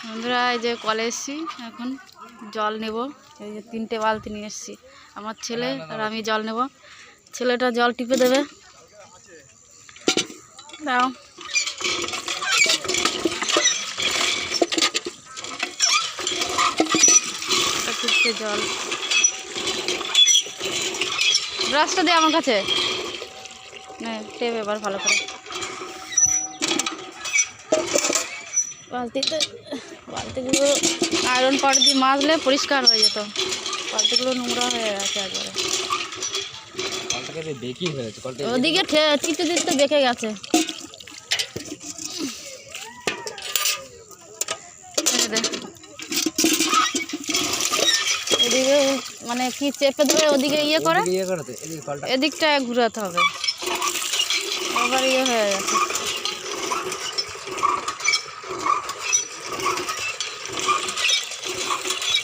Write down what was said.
বন্ধুরা এই যে কলে এসেছি, এখন জল নেব। এই যে 3টে বালতি নিয়ে এসেছি, আমার ছেলে আর আমি জল নেব। ছেলেটা জল টিপে দেবে। দাও টিপতে জল, ব্রাশটা দে আমার কাছে। টেপ এবার ভালো করে বালতিগুলো আয়রন পাউডার দিয়ে মাজলে পরিষ্কার হয়ে যেত। বালতিগুলো নোংরা হয়ে গেছে একবারে। ওদিকে চিপতে চিপতে বেঁকে গেছে। এদিকে মানে কি চেপে ধরে ওদিকে ইয়ে করে এদিকটা ঘুরাতে হবে, আবার ইয়ে হয়ে গেছে।